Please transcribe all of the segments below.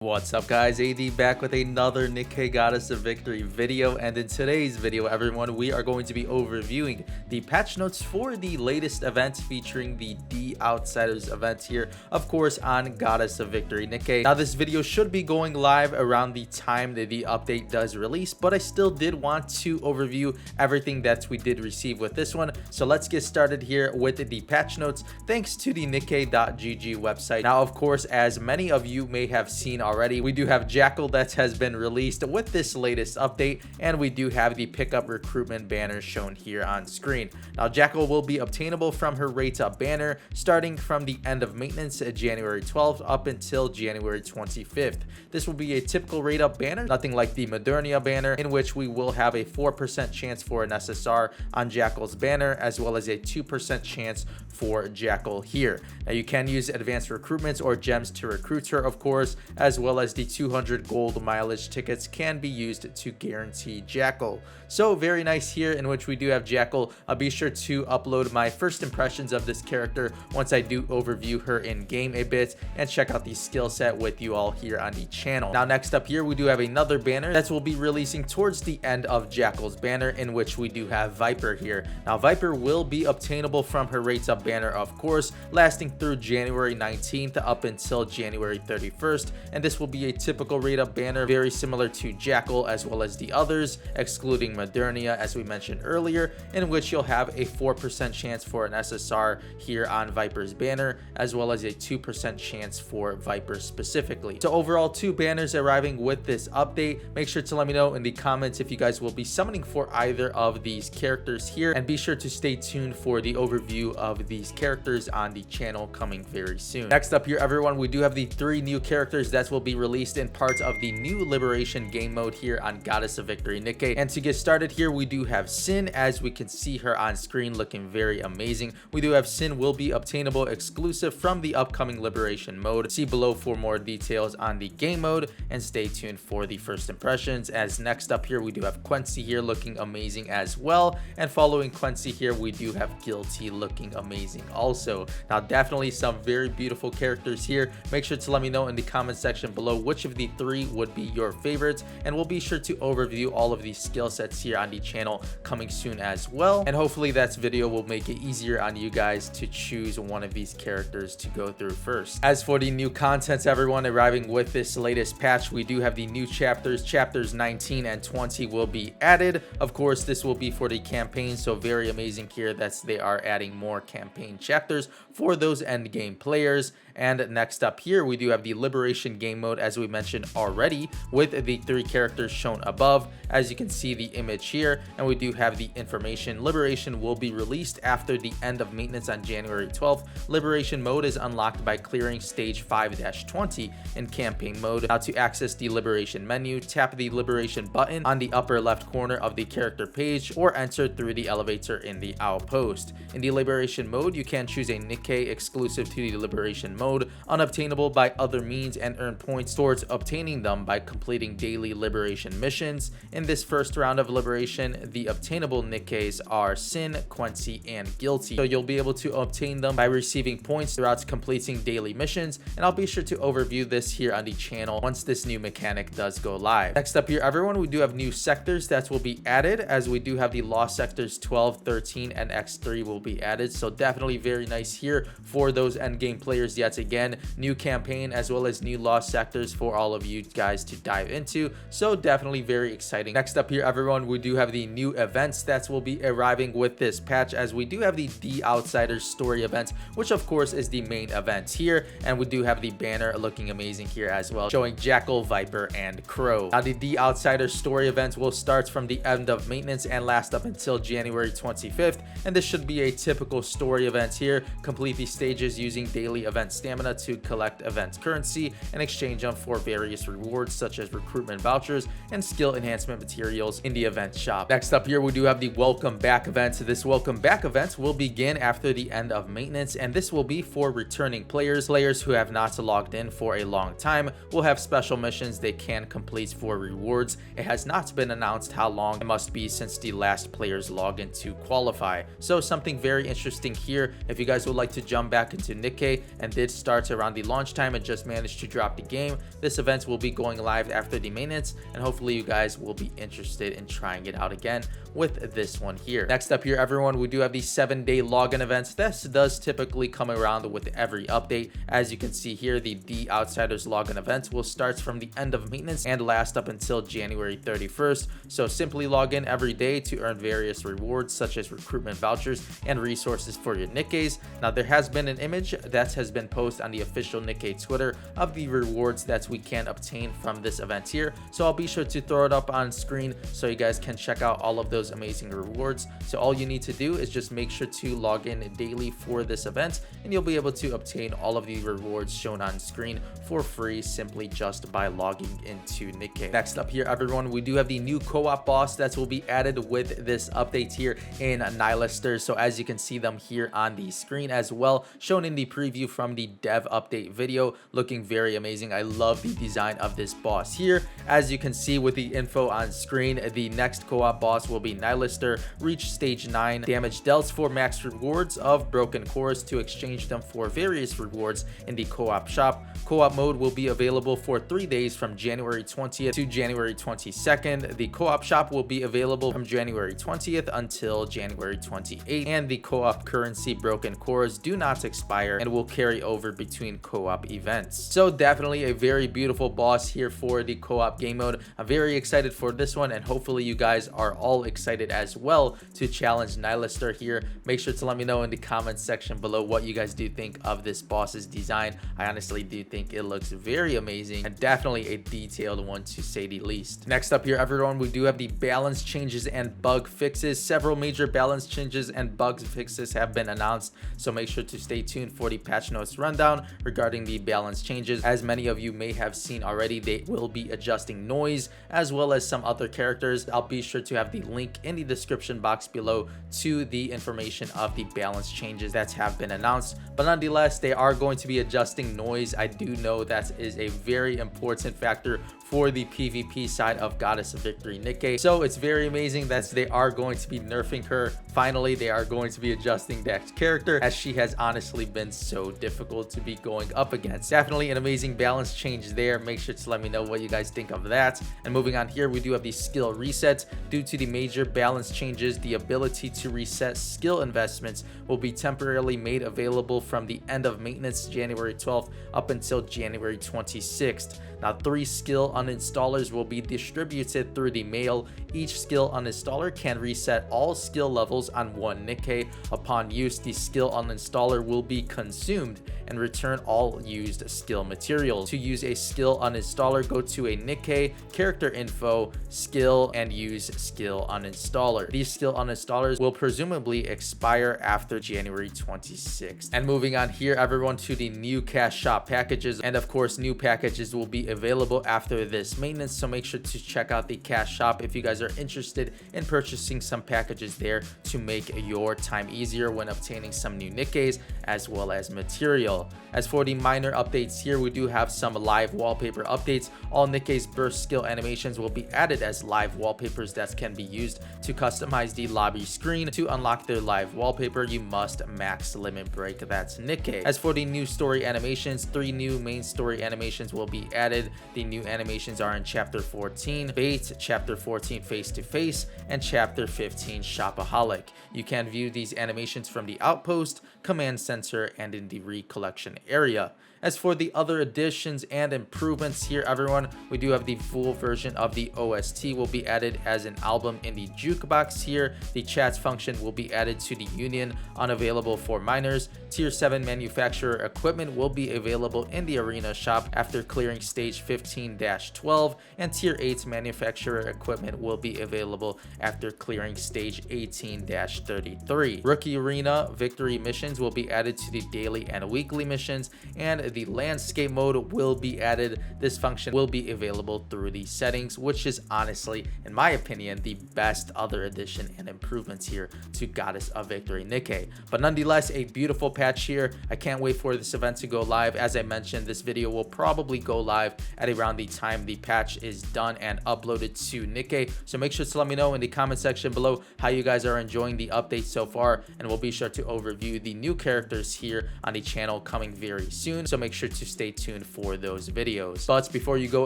What's up guys, AD back with another Nikke Goddess of Victory video, and in today's video everyone we are going to be overviewing the patch notes for the latest event featuring the D Outsiders event here, of course on Goddess of Victory Nikke. Now this video should be going live around the time that the update does release, but I still did want to overview everything that we did receive with this one. So let's get started here with the patch notes thanks to the Nikke.gg website. Now of course, as many of you may have seen already, we do have Jackal that has been released with this latest update, and we do have the pickup recruitment banner shown here on screen. Now Jackal will be obtainable from her rate up banner starting from the end of maintenance at January 12th up until January 25th. This will be a typical rate up banner, nothing like the Modernia banner, in which we will have a 4% chance for an SSR on Jackal's banner as well as a 2% chance for Jackal here. Now you can use advanced recruitments or gems to recruit her, of course, as well as the 200 gold mileage tickets can be used to guarantee Jackal. So very nice here, in which we do have Jackal. I'll be sure to upload my first impressions of this character once I do overview her in game a bit and check out the skill set with you all here on the channel. Now next up here we do have another banner that will be releasing towards the end of Jackal's banner, in which we do have Viper here. Now Viper will be obtainable from her rates up banner, of course, lasting through January 19th up until January 31st, and this will be a typical rate up banner, very similar to Jackal as well as the others, excluding Modernia as we mentioned earlier, in which you'll have a 4% chance for an SSR here on Viper's banner, as well as a 2% chance for Viper specifically. So overall, two banners arriving with this update. Make sure to let me know in the comments if you guys will be summoning for either of these characters here, and be sure to stay tuned for the overview of these characters on the channel coming very soon. Next up here everyone, we do have the 3 new characters that will be released in part of the new Liberation game mode here on Goddess of Victory Nikke. And to get started here, we do have Sin, as we can see her on screen looking very amazing. We do have Sin will be obtainable exclusive from the upcoming Liberation mode. See below for more details on the game mode, and stay tuned for the first impressions. As next up here we do have Quincy here looking amazing as well, and following Quincy here we do have Guilty looking amazing also. Now definitely some very beautiful characters here. Make sure to let me know in the comment section below which of the 3 would be your favorites, and we'll be sure to overview all of these skill sets here on the channel coming soon as well, and hopefully that video will make it easier on you guys to choose one of these characters to go through first. As for the new contents everyone arriving with this latest patch, we do have the new chapters 19 and 20 will be added. Of course this will be for the campaign, so very amazing here that they are adding more campaign chapters for those end game players. And next up here we do have the Liberation game mode, as we mentioned already, with the 3 characters shown above, as you can see the image here, and we do have the information. Liberation will be released after the end of maintenance on January 12th. Liberation mode is unlocked by clearing stage 5-20 in campaign mode. Now to access the Liberation menu, tap the Liberation button on the upper left corner of the character page, or enter through the elevator in the outpost. In the Liberation mode you can choose a Nikke exclusive to the Liberation mode, unobtainable by other means, and earn points towards obtaining them by completing daily Liberation missions. In this first round of Liberation, the obtainable Nikkes are Sin, Quincy, and Guilty, so you'll be able to obtain them by receiving points throughout completing daily missions, and I'll be sure to overview this here on the channel once this new mechanic does go live. Next up here everyone, we do have new sectors that will be added, as we do have the Lost Sectors 12, 13, and X3 will be added, so definitely very nice here for those endgame players. Yet again, new campaign as well as new Lost Sectors for all of you guys to dive into, so definitely very exciting. Next up here everyone, we do have the new events that will be arriving with this patch, as we do have the D Outsiders story event, which of course is the main event here, and we do have the banner looking amazing here as well, showing Jackal, Viper, and Crow. Now the D Outsiders story event will start from the end of maintenance and last up until January 25th, and this should be a typical story event here. Complete the stages using daily event stamina to collect event currency and exchange them for various rewards such as recruitment vouchers and skill enhancement materials in the event shop. Next up here we do have the welcome back event. This welcome back event will begin after the end of maintenance, and this will be for returning players who have not logged in for a long time will have special missions they can complete for rewards. It has not been announced how long it must be since the last players logged in to qualify, so something very interesting here. If you guys would like to jump back into Nikke and did did start around the launch time and just managed to drop the game. This event will be going live after the maintenance, and hopefully you guys will be interested in trying it out again with this one here. Next up here, everyone, we do have the 7-day login events. This does typically come around with every update. As you can see here, the Outsiders login event will start from the end of maintenance and last up until January 31st. So simply log in every day to earn various rewards such as recruitment vouchers and resources for your Nikkes. Now, there has been an image that has been posted on the official Nikke Twitter of the rewards that we can obtain from this event here. So I'll be sure to throw it up on screen so you guys can check out all of those amazing rewards. So all you need to do is just make sure to log in daily for this event, and you'll be able to obtain all of the rewards shown on screen for free simply just by logging into Nikke. Next up here, everyone, we do have the new co-op boss that will be added with this update here in Nihilister. So as you can see them here on the screen as well, shown in the preview from the dev update video, looking very amazing. I love the design of this boss here. As you can see with the info on screen, the next co-op boss will be Nihilister. Reach stage 9, damage dealt for max rewards of broken cores to exchange them for various rewards in the co-op shop. Co-op mode will be available for 3 days from January 20th to January 22nd. The co-op shop will be available from January 20th until January 28th, and the co-op currency broken cores do not expire and will carry over between co-op events. So definitely a very beautiful boss here for the co-op game mode. I'm very excited for this one, and hopefully you guys are all excited as well to challenge Nihilister here. Make sure to let me know in the comments section below what you guys do think of this boss's design. I honestly do think it looks very amazing and definitely a detailed one to say the least. Next up here, everyone, we do have the balance changes and bug fixes. Several major balance changes and bug fixes have been announced, so make sure to stay tuned for the patch notes rundown regarding the balance changes. As many of you may have seen already, they will be adjusting noise as well as some other characters. I'll be sure to have the link in the description box below to the information of the balance changes that have been announced, but nonetheless they are going to be adjusting noise. I do know that is a very important factor for the PvP side of Goddess of Victory Nikke, so it's very amazing that they are going to be nerfing her. Finally, they are going to be adjusting that character, as she has honestly been so difficult to be going up against. Definitely an amazing balance change there. Make sure to let me know what you guys think of that. And moving on here, we do have the skill reset. Due to the major balance changes, the ability to reset skill investments will be temporarily made available from the end of maintenance January 12th up until January 26th. Now, 3 skill uninstallers will be distributed through the mail. Each skill uninstaller can reset all skill levels on 1 Nikke. Upon use, the skill uninstaller will be consumed and return all used skill materials. To use a skill uninstaller, go to a Nikke, character info, skill, and use skill uninstaller. These skill uninstallers will presumably expire after January 26th. And moving on here, everyone, to the new cash shop packages. And of course, new packages will be available after this maintenance, so make sure to check out the cash shop if you guys are interested in purchasing some packages there to make your time easier when obtaining some new Nikkes as well as material. As for the minor updates here, we do have some live wallpaper updates. All Nikke's burst skill animations will be added as live wallpapers that can be used to customize the lobby screen. To unlock their live wallpaper, you must max limit break that Nikke. As for the new story animations, 3 new main story animations will be added. The new animations are in Chapter 14, Bait, Chapter 14, Face to Face, and Chapter 15, Shopaholic. You can view these animations from the Outpost, Command Center, and in the Recollection area. As for the other additions and improvements here, everyone, we do have the full version of the OST will be added as an album in the jukebox here. The chats function will be added to the Union, unavailable for minors. Tier 7 manufacturer equipment will be available in the arena shop after clearing stage 15-12, and Tier 8 manufacturer equipment will be available after clearing stage 18-33. Rookie arena victory missions will be added to the daily and weekly missions, and the landscape mode will be added. This function will be available through the settings, which is honestly, in my opinion, the best other addition and improvements here to Goddess of Victory Nikke. But nonetheless, a beautiful patch here. I can't wait for this event to go live. As I mentioned, this video will probably go live at around the time the patch is done and uploaded to Nikke. So make sure to let me know in the comment section below how you guys are enjoying the update so far, and we'll be sure to overview the new characters here on the channel coming very soon. So make sure to stay tuned for those videos. But before you go,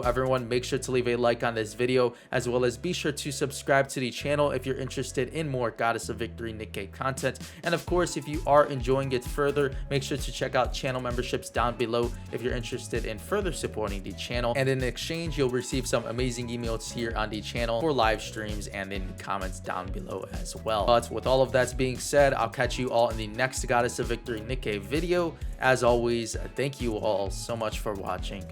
everyone, make sure to leave a like on this video, as well as be sure to subscribe to the channel if you're interested in more Goddess of Victory Nikke content. And of course, if you are enjoying it further, make sure to check out channel memberships down below if you're interested in further supporting the channel. And in exchange, you'll receive some amazing emotes here on the channel for live streams and in the comments down below as well. But with all of that being said, I'll catch you all in the next Goddess of Victory Nikke video. As always, thank you all so much for watching.